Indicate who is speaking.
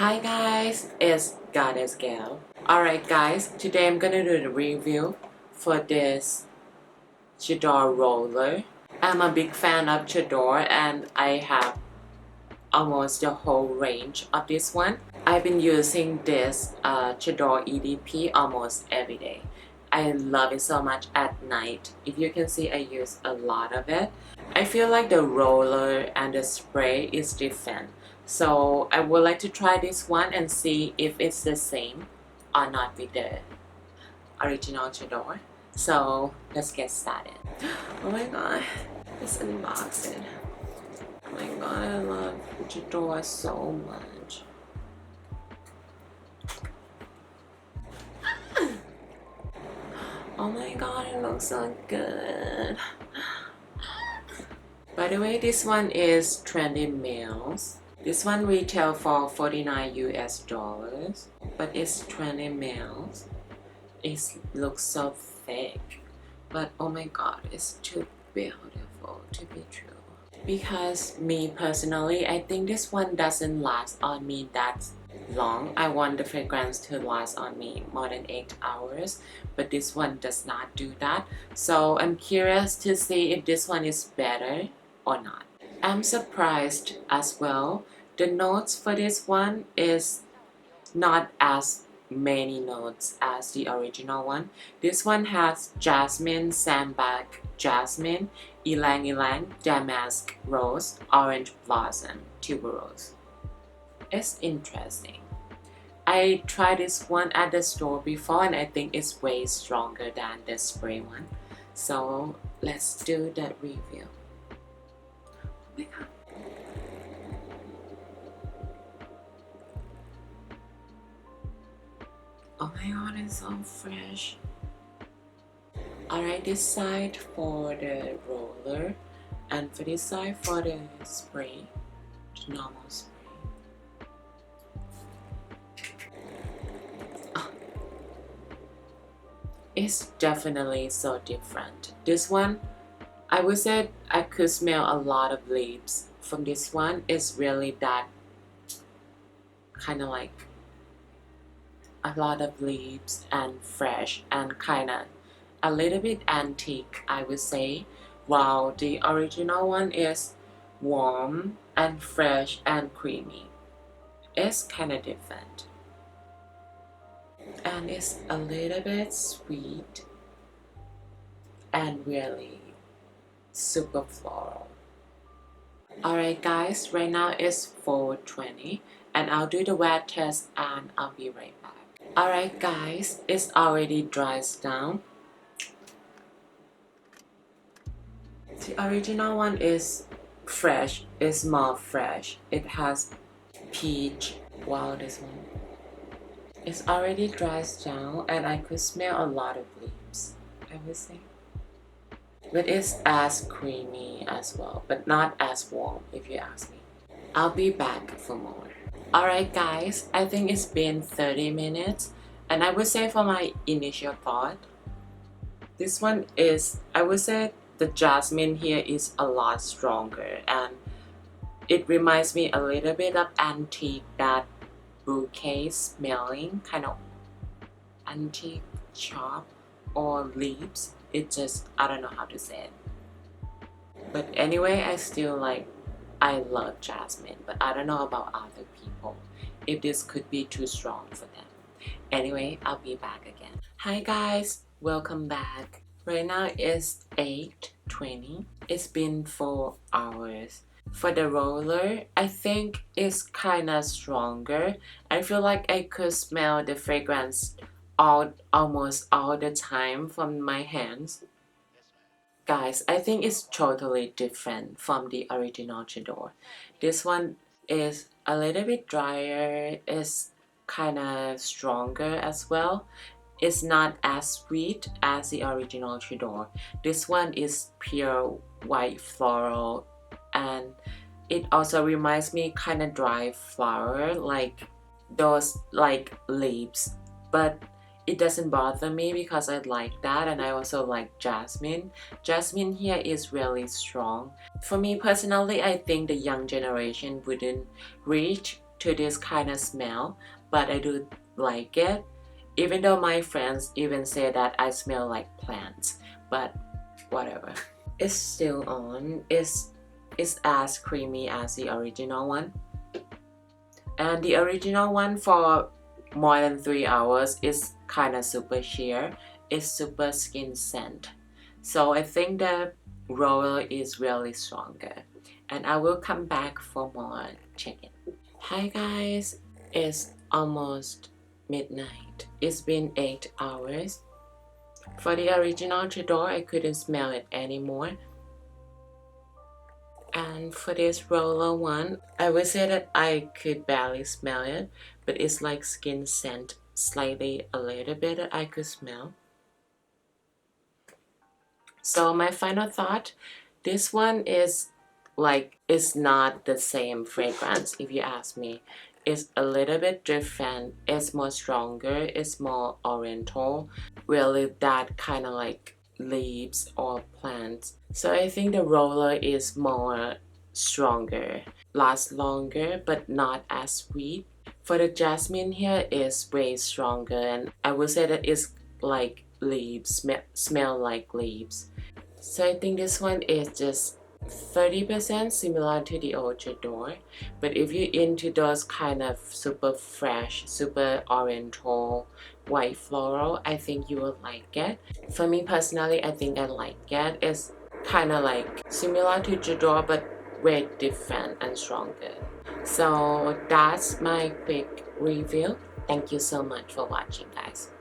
Speaker 1: Hi guys, it's Goddess Gal. Alright guys, today I'm gonna do the review for this Adore roller. I'm a big fan of Adore and I have almost the whole range of this one. I've been using this Adore EDP almost every day. I love it so much at night. If you can see, I use a lot of it. I feel like the roller and the spray is different. So I would like to try this one and see if it's the same or not with the original Adore. So let's get started. Oh my god, let's unbox it. Oh my god, I love Adore so much. Oh my god, it looks so good. By the way, this one is 20 mils. This one retail for 49 US dollars, but it's 20 mils. It looks so thick, but oh my god, it's too beautiful to be true. Because me personally, I think this one doesn't last on me that long. I want the fragrance to last on me more than 8 hours, but this one does not do that. So I'm curious to see if this one is better or not. I'm surprised as well. The notes for this one is not as many notes as the original one. This one has jasmine, sandbag, jasmine, ylang ylang, damask rose, orange blossom, tuberose. It's interesting. I tried this one at the store before and I think it's way stronger than the spray one. So let's do the review. Oh my god. Oh my god, it's so fresh. Alright, this side for the roller and for this side for the spray, the normal spray. Oh. It's definitely so different. This one, I would say I could smell a lot of leaves. From this one, it's really that kind of like a lot of leaves and fresh and kind of a little bit antique, I would say, while the original one is warm and fresh and creamy. It's kind of different. And it's a little bit sweet and really super floral. Alright guys, right now it's 4:20 and I'll do the wet test and I'll be right back. Alright guys, it's already dried down. The original one is fresh, it's more fresh. It has peach, while this one is already dried down and I could smell a lot of leaves, I would say. But it's as creamy as well, but not as warm if you ask me. I'll be back for more. Alright guys, I think it's been 30 minutes and I would say for my initial thought, this one is, I would say the jasmine here is a lot stronger and it reminds me a little bit of antique, that bouquet smelling, kind of antique shop or leaves. It just, I don't know how to say it. But anyway, I love jasmine, but I don't know about other people, if this could be too strong for them. Anyway, I'll be back again. Hi guys, welcome back. Right now it's 8:20. It's been 4 hours. For the roller, I think it's kinda stronger. I feel like I could smell the fragrance almost all the time from my hands. Guys, I think it's totally different from the original Adore. This one is a little bit drier, it's kind of stronger as well. It's not as sweet as the original Adore. This one is pure white floral and it also reminds me kind of dry flower, like those like leaves, but it doesn't bother me because I like that, and I also like jasmine. Jasmine here is really strong. For me personally, I think the young generation wouldn't reach to this kind of smell, but I do like it, even though my friends even say that I smell like plants, but whatever. It's still on. It's as creamy as the original one, and the original one for more than 3 hours is kind of super sheer. It's super skin scent, so I think the roller is really stronger, and I will come back for more check-in. Hi guys, it's almost midnight. It's been 8 hours. For the original Dior, I couldn't smell it anymore. And for this roller one, I would say that I could barely smell it, but it's like skin scent, slightly a little bit that I could smell. So my final thought, this one is like, it's not the same fragrance if you ask me. It's a little bit different, it's more stronger, it's more oriental, really that kind of like leaves or plants. So I think the roller is more stronger, lasts longer, but not as sweet. For the jasmine here is way stronger, and I would say that it's like leaves, smell like leaves. So I think this one is just 30% similar to the old Dior, but if you're into those kind of super fresh, super oriental, white floral, I think you will like it. For me personally, I think I like it. It's kind of like similar to Dior, but way different and stronger. So that's my quick review. Thank you so much for watching, guys.